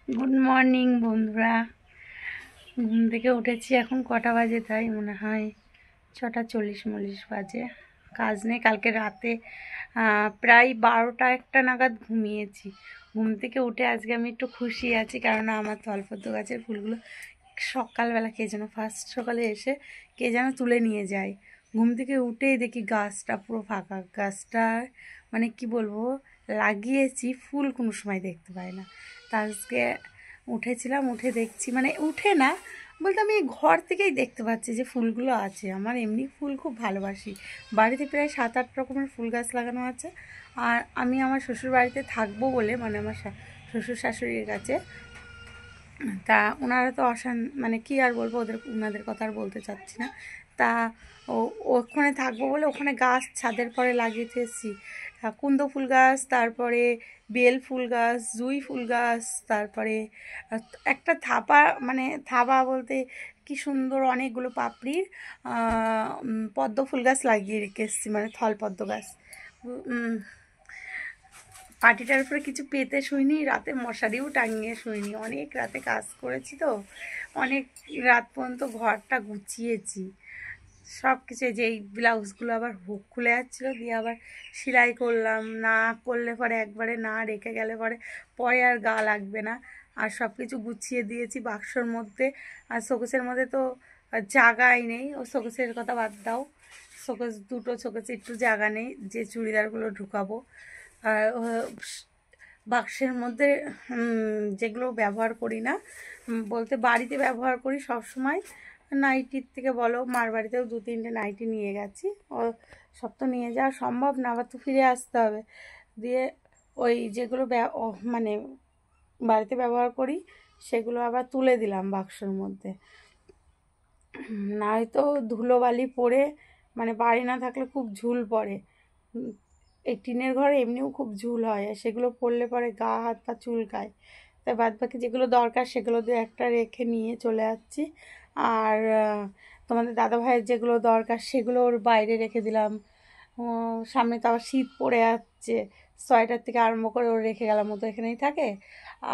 Good morning বন্ধুরা। ঘুম থেকে উঠেছি, এখন কটা বাজে তাই মনে হয় 6:40 বাজে। কাজ নেই, কালকে রাতে প্রায় 12টা-1টা নাগাদ ঘুমিয়েছি। ঘুম থেকে উঠে আজকে আমি একটু খুশি আছি, কারণ আমার থলপদ্ম গাছের ফুলগুলো সকালবেলা কে যেন ফার্স্ট সকালে এসে কে যেন তুলে নিয়ে যায়। ঘুম থেকে উঠেই দেখি গাছটা পুরো ফাঁকা। গাছটা মানে কি বলবো, লাগিয়েছি, ফুল কোনো সময় দেখতে পাই না। তা আজকে উঠেছিলাম, উঠে দেখছি, মানে উঠে না বলতে আমি ঘর থেকেই দেখতে পাচ্ছি যে ফুলগুলো আছে। আমার এমনি ফুল খুব ভালোবাসি। বাড়িতে প্রায় 7-8 রকমের ফুল গাছ লাগানো আছে। আর আমি আমার শ্বশুর বাড়িতে থাকবো বলে, মানে আমার শ্বশুর শাশুড়ির কাছে, তা ওনারা তো মানে কি আর বলবো, ওনাদের কথা আর বলতে চাচ্ছি না। তা ওখানে থাকবো বলে ওখানে গাছ ছাদের পরে লাগিয়েতে এসেছি। কুন্দ ফুল গাছ, তারপরে বেল ফুল গাছ, জুঁই ফুল গাছ, তারপরে একটা থাপা, মানে থাবা বলতে কি সুন্দর অনেকগুলো পাপড়ির পদ্ম ফুল গাছ লাগিয়ে রেখে এসেছি, মানে থলপদ্ম গাছ। পাটিটার উপরে কিছু পেতে শুইনি, রাতে মশারিও টাঙিয়ে শুইনি। অনেক রাতে কাজ করেছি তো, অনেক রাত পর্যন্ত ঘরটা গুছিয়েছি সব কিছু। যে এই ব্লাউজগুলো আবার হুক খুলে যাচ্ছিলো, দিয়ে আবার সেলাই করলাম। না করলে পরে একবারে না রেখে গেলে পরে আর গা লাগবে না। আর সব কিছু গুছিয়ে দিয়েছি বাক্সর মধ্যে। আর শোকেসের মধ্যে তো জায়গাই নেই, ও শোকেসের কথা বাদ দাও। দুটো শোকেসে একটু জায়গা নেই যে চুড়িদারগুলো ঢুকাবো। আর বাক্সের মধ্যে যেগুলো ব্যবহার করি না, বলতে বাড়িতে ব্যবহার করি সব সময়, নাইটির থেকে বলো, মার বাড়িতেও 2-3টে নাইটি নিয়ে গেছি। ও সব তো নিয়ে যাওয়া সম্ভব না, আবার তো ফিরে আসতে হবে। দিয়ে ওই যেগুলো মানে বাড়িতে ব্যবহার করি সেগুলো আবার তুলে দিলাম বাক্সর মধ্যে। নয়তো ধুলোবালি পড়ে, মানে বাড়ি না থাকলে খুব ঝুল পড়ে। এই টিনের ঘরে এমনিও খুব ঝুল হয়, সেগুলো পড়লে পরে গা হাত পা চুলকায়। তাই বাদ বাকি যেগুলো দরকার সেগুলো দিয়ে একটা রেখে নিয়ে চলে যাচ্ছি। আর তোমাদের দাদাভাইয়ের যেগুলো দরকার সেগুলো ওর বাইরে রেখে দিলাম। সামনে তো আবার শীত পড়ে যাচ্ছে, সোয়েটার থেকে আরম্ভ করে ওর রেখে গেলাম, মতো এখানেই থাকে।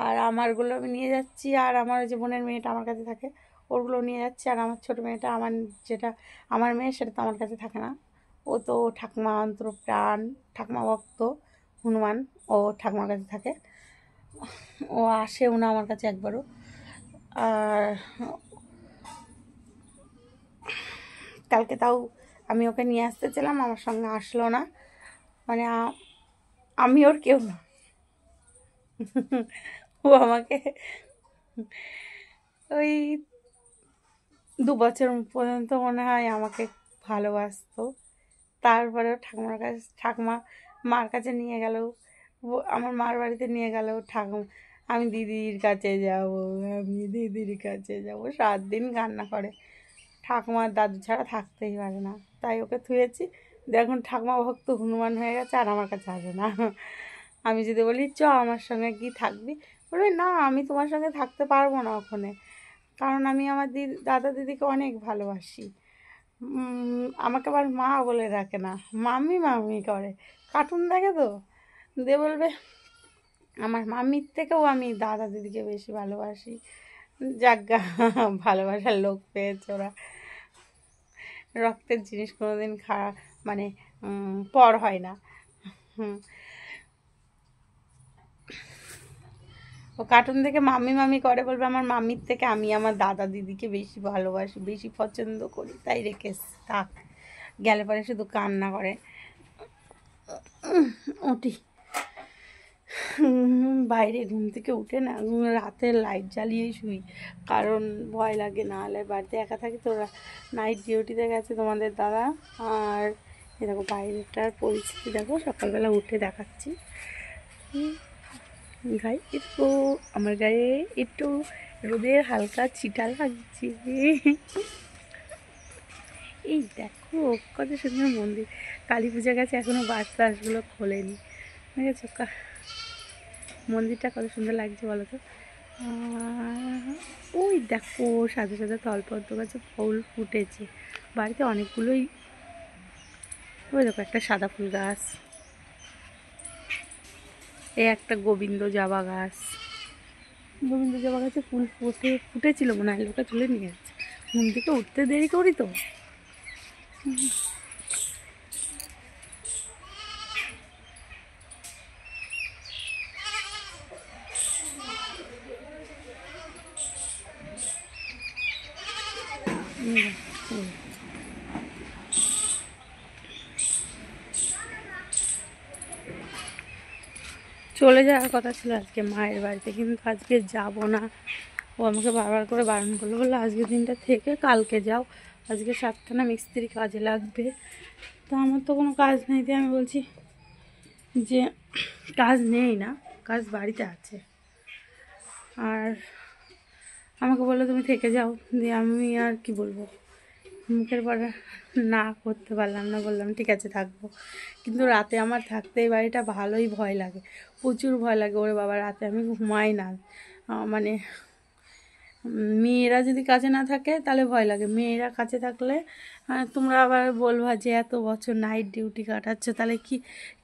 আর আমারগুলো আমি নিয়ে যাচ্ছি, আর আমার যে বোনের মেয়েটা আমার কাছে থাকে ওরগুলো নিয়ে যাচ্ছি। আর আমার ছোটো মেয়েটা, যেটা আমার মেয়ে, সেটা তো আমার কাছে থাকে না। ও তো ঠাকুমা অন্তপ্রাণ, ঠাকুমা ভক্ত হনুমান, ও ঠাকুমার কাছে থাকে। ও আসেও না আমার কাছে একবারও। আর কালকে তাও আমি ওকে নিয়ে আসতে ছিলাম, আমার সঙ্গে আসলো না। মানে আমি ওর কেউ না। ও আমাকে ওই 2 বছর পর্যন্ত মনে হয় আমাকে ভালোবাসতো। তারপরেও ঠাকুমা মার কাছে নিয়ে গেল, আমার মার বাড়িতে নিয়ে গেল। আমি দিদির কাছে যাব, আমি দিদির কাছে যাব, 7 দিন কান্না করে। ঠাকুমার দাদু ছাড়া থাকতেই পারে না, তাই ওকে থুয়েছি। দেখুন ঠাকুমা ভক্ত হনুমান হয়ে গেছে, আর আমার কাছে আসে না। আমি যদি বলি চ আমার সঙ্গে কি থাকবি, বলবে না আমি তোমার সঙ্গে থাকতে পারবো না ওখানে, কারণ আমি আমার দাদা দিদিকে অনেক ভালোবাসি। আমাকে আবার মা বলে ডাকে না, মাম্মি মাম্মি করে, কার্টুন দেখে তো। দিয়ে বলবে আমার মাম্মির থেকেও আমি দাদা দিদিকে বেশি ভালোবাসি। যাজ্ঞা, ভালোবাসার লোক পেয়েছে ওরা। রক্তের জিনিস কোনোদিন খারাপ, মানে পর হয় না। ও কার্টুন দেখে মাম্মি মাম্মি করে, বলবে আমার মাম্মির থেকে আমি আমার দাদা দিদিকে বেশি ভালোবাসি, বেশি পছন্দ করি, তাই রেখে থাক। গেলে পরে শুধু কান্না করে। ওটি বাইরে ঘুম থেকে উঠে না রাতে লাইট জ্বালিয়েই শুই, কারণ ভয় লাগে, না হলে বাড়িতে একা থাকি তো। নাইট ডিউটিতে গেছে তোমাদের দাদা। আর এ দেখো বাইরেটার পরিস্থিতি দেখো, সকালবেলা উঠে দেখাচ্ছি। গায়ে একটু, আমার গায়ে একটু রোদের হালকা ছিটা লাগছে। এই দেখো কত সুন্দর মন্দির। কালী পূজা গেছে, এখনও বাস টাসগুলো খোলেনি, ঠিক আছে। মন্দিরটা কত সুন্দর লাগছে বলো তো। ওই দেখো সাদা সাদা থলপদ্ম গাছে ফুল ফুটেছে, বাড়িতে অনেকগুলোই। ওই দেখো একটা সাদা ফুল গাছ, এই একটা গোবিন্দ জবা গাছ, গোবিন্দ জবা গাছে ফুল ফুটেছিল মনে হয়, লোকে তুলে নিয়ে যাচ্ছে। ঘুম থেকে উঠতে দেরি করি তো। চলে যাওয়ার কথা ছিল আজকে মায়ের বাড়িতে, কিন্তু আজকে যাব না। ও আমাকে বারবার করে বারণ করলো, বললো আজকে দিনটা থেকে কালকে যাও, আজকে সাতখানা মিস্ত্রি কাজে লাগবে। তো আমার তো কোনো কাজ নেই, দিয়ে আমি বলছি যে কাজ নেই না, কাজ বাড়িতে আছে। আর আমাকে বললো তুমি থেকে যাও, দিয়ে আমি আর কি বলবো, মুখের পরে না করতে পারলাম না, বললাম ঠিক আছে থাকবো। কিন্তু রাতে আমার থাকতে এই বাড়িটা ভালোই ভয় লাগে, প্রচুর ভয় লাগে। ওরে বাবা, রাতে আমি ঘুমাই না। মানে মেয়েরা যদি কাছে না থাকে তাহলে ভয় লাগে, মেয়েরা কাছে থাকলে তোমরা আবার বলবা যে এত বছর নাইট ডিউটি কাটাচ্ছ, তাহলে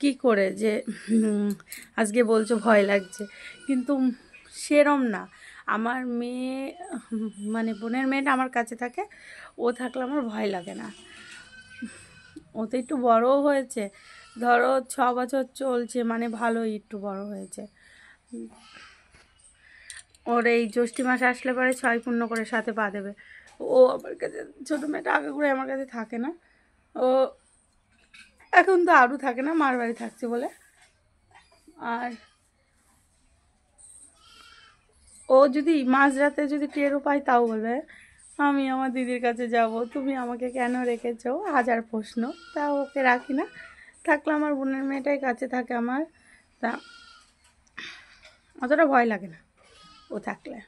কি করে যে আজকে বলছো ভয় লাগছে। কিন্তু সেরম না, আমার মেয়ে মানে বোনের মেয়েটা আমার কাছে থাকে, ও থাকলে আমার ভয় লাগে না। ও তো একটু বড়ও হয়েছে, ধরো 6 বছর চলছে, মানে ভালোই একটু বড় হয়েছে। ওর এই জ্যৈষ্ঠী মাস আসলে পরে 6 পূর্ণ করে সাথে পা দেবে। ও আমার কাছে, ছোটো মেয়েটা আগে করে আমার কাছে থাকে না, ও এখন তো আরও থাকে না, মার বাড়ি থাকছে বলে। আর ও যদি মাঝরাতে যদি টেরও পায় তাও বলবে আমি আমার দিদির কাছে যাব, তুমি আমাকে কেন রেখেছো, হাজার প্রশ্ন। তা ওকে রাখি না, থাকলে আমার বোনের মেয়েটাই কাছে থাকে আমার, তা অতটা ভয় লাগে না ও থাকলে।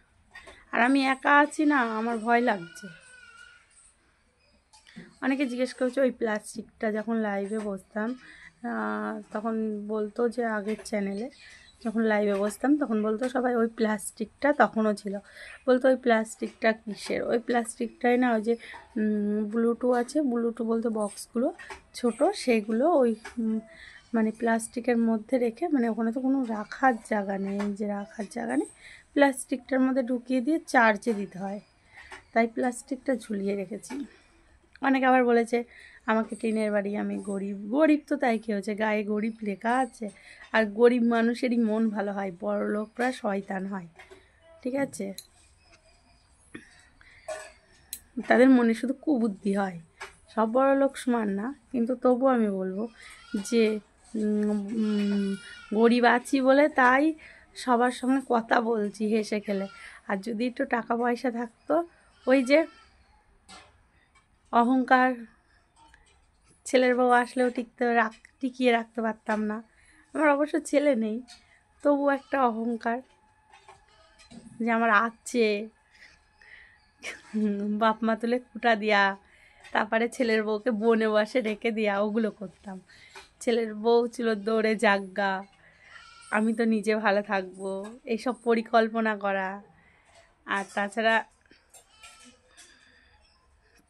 আর আমি একা আছি না, আমার ভয় লাগছে। অনেকে জিজ্ঞেস করছে ওই প্লাস্টিকটা, যখন লাইভে বসতাম তখন বলতো যে আগের চ্যানেলে যখন লাইভে বসতাম তখন বলতো সবাই ওই প্লাস্টিকটা তখনও ছিল, বলতো ওই প্লাস্টিকটা কিসের, ওই প্লাস্টিকটাই না ওই যে ব্লুটুথ আছে, ব্লুটুথ বলতে বক্সগুলো ছোট, সেগুলো ওই মানে প্লাস্টিকের মধ্যে রেখে, মানে ওখানে তো কোনো রাখার জায়গা নেই, যে রাখার জায়গা নেই, প্লাস্টিকটার মধ্যে ঢুকিয়ে দিয়ে চার্জে দিতে হয়, তাই প্লাস্টিকটা ঝুলিয়ে রেখেছি। অনেকে আবার বলেছে আমাকে টিনের বাড়ি, আমি গরিব। গরিব তো তাই কী হয়েছে, গায়ে গরিব লেখা আছে। আর গরিব মানুষেরই মন ভালো হয়, বড় লোকরা শয়তান হয়, ঠিক আছে, তাদের মনে শুধু কুবুদ্ধি হয়। সব বড় লোক সমান না, কিন্তু তবুও আমি বলবো যে গরিব আছি বলে তাই সবার সঙ্গে কথা বলছি হেসে খেলে। আর যদি একটু টাকা পয়সা থাকতো, ওই যে অহংকার, ছেলের বউ আসলেও টিকিয়ে রাখতে পারতাম না। আমার অবশ্য ছেলে নেই, তবু একটা অহংকার যে আমার আছে, বাপ মা তুলে কুটা দিয়া, তারপরে ছেলের বউকে বনে বসে রেখে দিয়া, ওগুলো করতাম। ছেলের বউ ছিল দৌড়ে জাগা, আমি তো নিজে ভালো থাকবো, এইসব পরিকল্পনা করা। আর তাছাড়া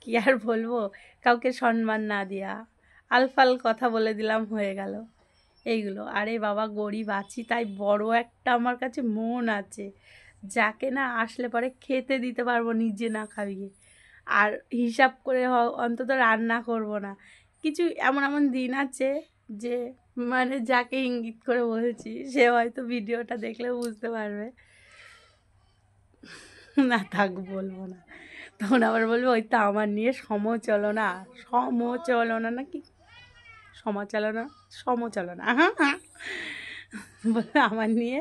কি আর বলবো, কাউকে সম্মান না দেওয়া, আলফাল কথা বলে দিলাম হয়ে গেল এইগুলো। আরে বাবা, গরিব আছি তাই বড় একটা আমার কাছে মন আছে, যাকে না আসলে পরে খেতে দিতে পারবো নিজে না খাইয়ে। আর হিসাব করে অন্তত রান্না করব না। কিছু এমন এমন দিন আছে যে মানে যাকে ইঙ্গিত করে বলছি সে হয়তো ভিডিওটা দেখলে বুঝতে পারবে, না থাক বলবো না, তখন আবার বলবো ওই তো আমার নিয়ে সমচলনা নাকি সমচলনা বলে আমার নিয়ে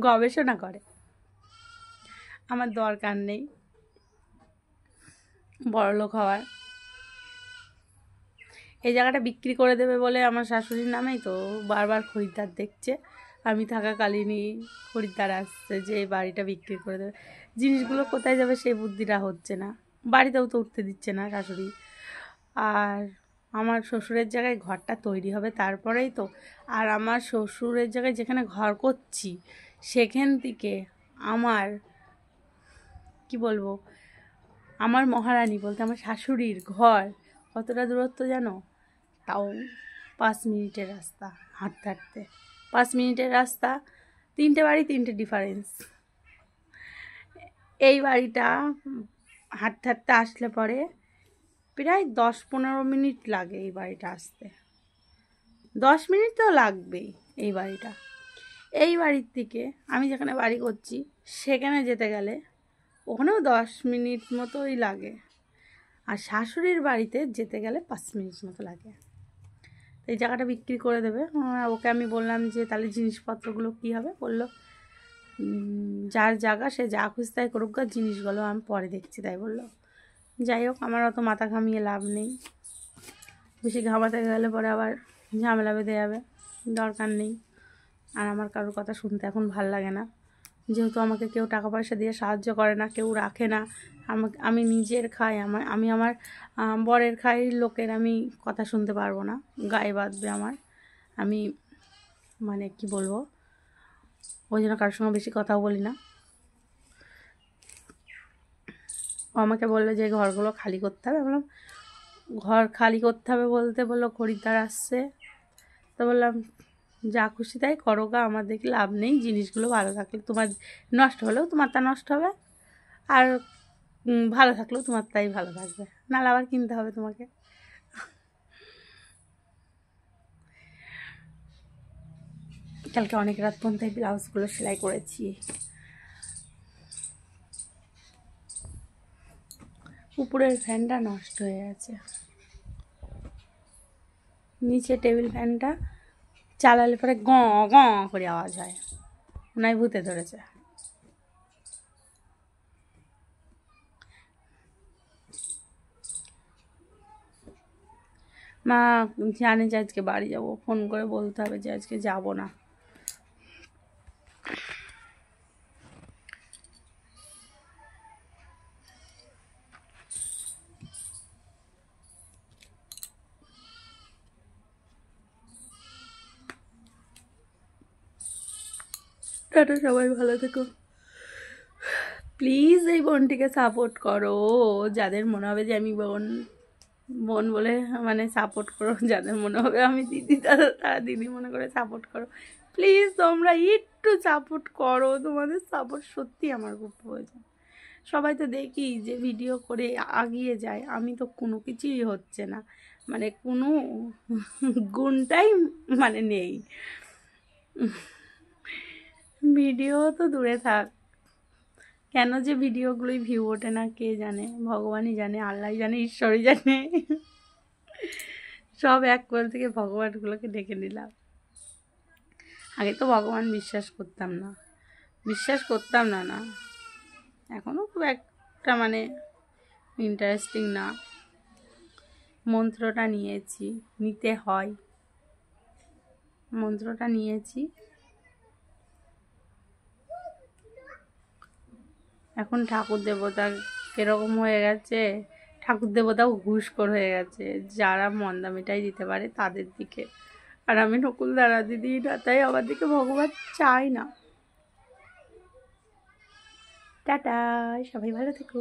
গবেষণা করে। আমার দরকার নেই বড়লোক হওয়ার। এই জায়গাটা বিক্রি করে দেবে বলে আমার শাশুড়ির নামেই তো বারবার খরিদ্দার দেখছে, আমি থাকাকালীনই খরিদ্দার আসছে যে এই বাড়িটা বিক্রি করে দেবে। জিনিসগুলো কোথায় যাবে সেই বুদ্ধিটা হচ্ছে না, বাড়িতেও তো উঠতে দিচ্ছে না শাশুড়ি। আর আমার শ্বশুরের জায়গায় ঘরটা তৈরি হবে তারপরেই তো, আর আমার শ্বশুরের জায়গায় যেখানে ঘর করছি সেখান থেকে আমার কি বলবো, আমার মহারানী বলতে আমার শাশুড়ির ঘর কতটা দূরত্ব জানো, তাও 5 মিনিটের রাস্তা, হাঁটতে হাঁটতে 5 মিনিটের রাস্তা, 3টে বাড়ি 3টে ডিফারেন্স। এই বাড়িটা হাঁটতে হাঁটতে আসলে পরে প্রায় 10-15 মিনিট লাগে এই বাড়িটা আসতে। 10 মিনিট তো লাগবেই এই বাড়িটা। এই বাড়ির থেকে আমি যেখানে বাড়ি করছি সেখানে যেতে গেলে ওখানেও 10 মিনিট মতোই লাগে, আর শাশুড়ির বাড়িতে যেতে গেলে 5 মিনিট মতো লাগে। এই জায়গাটা বিক্রি করে দেবে। ওকে আমি বললাম যে তাহলে জিনিসপত্রগুলো কী হবে, বললো যার জায়গা সে যা খুঁজে তাই করুক, জিনিসগুলো আমি পরে দেখছি তাই বললো। যাই হোক, আমার অত মাথা ঘামিয়ে লাভ নেই, বেশি ঘামাতে গেলে পরে আবার ঝামেলা বেঁধে যাবে, দরকার নেই। আর আমার কারোর কথা শুনতে এখন ভাল লাগে না, যেহেতু আমাকে কেউ টাকা পয়সা দিয়ে সাহায্য করে না, কেউ রাখে না। আমি নিজের খাই, আমি আমার বরের খাই, লোকের আমি কথা শুনতে পারবো না, গায়ে বাঁধবে আমার। আমি মানে কি বলবো, ওই জন্য কারোর সঙ্গে বেশি কথাও বলি না। ও আমাকে বললো যে ঘরগুলো খালি করতে হবে। বললাম ঘর খালি করতে হবে বলতে বললো খরিদ্দার আসছে। তো বললাম যা খুশি তাই করো গা, আমার দেখি লাভ নেই, জিনিসগুলো ভালো থাকলে তোমার নষ্ট হলেও তোমার তা নষ্ট হবে, আর ভালো থাকলেও তোমার তাই ভালো থাকবে, নাহলে আবার কিনতে হবে তোমাকে। কালকে অনেক রাত পর্যন্ত এই ব্লাউজগুলো সেলাই করেছি। উপরের ফ্যানটা নষ্ট হয়ে গেছে, নিচে টেবিল ফ্যানটা চালালে পরে গ গ করে আওয়াজ হয়, মনে হয় ভূতে ধরেছে। মা জানে যে আজকে বাড়ি যাব, ফোন করে বলতে হবে যে আজকে যাব না। টাটা, সবাই ভালো থেকো। প্লিজ এই বোনটিকে সাপোর্ট করো, যাদের মনে হবে যে আমি বোন বোন বলে মানে সাপোর্ট করো, যাদের মনে হবে আমি দিদি তারা দিদি মনে করে সাপোর্ট করো। প্লিজ তোমরা একটু সাপোর্ট করো, তোমাদের সাপোর্ট সত্যি আমার খুব প্রয়োজন। সবাই তো দেখি যে ভিডিও করে আগিয়ে যায়, আমি তো কোনো কিছুই হচ্ছে না, মানে কোনো গুণটাই মানে নেই। ভিডিও তো দূরে থাক, কেন যে ভিডিওগুলোই ভিউ ওঠে না কে জানে, ভগবানই জানে, আল্লাহ জানে, ঈশ্বরই জানে। সব এক করে থেকে ভগবানগুলোকে ডেকে নিলাম। আগে তো ভগবান বিশ্বাস করতাম না না, এখনও খুব একটা মানে ইন্টারেস্টিং না। মন্ত্রটা নিয়েছি, নিতে হয়, মন্ত্রটা নিয়েছি। এখন ঠাকুর দেবতা কীরকম হয়ে গেছে, ঠাকুর দেবতাও ঘুষখোর হয়ে গেছে, যারা মন্দামিটাই দিতে পারে তাদের দিকে, আর আমি নকুল দাঁড়া দিদি না, তাই আমার দিকে ভগবান চাই না। টাটা, সবাই ভালো থেকো।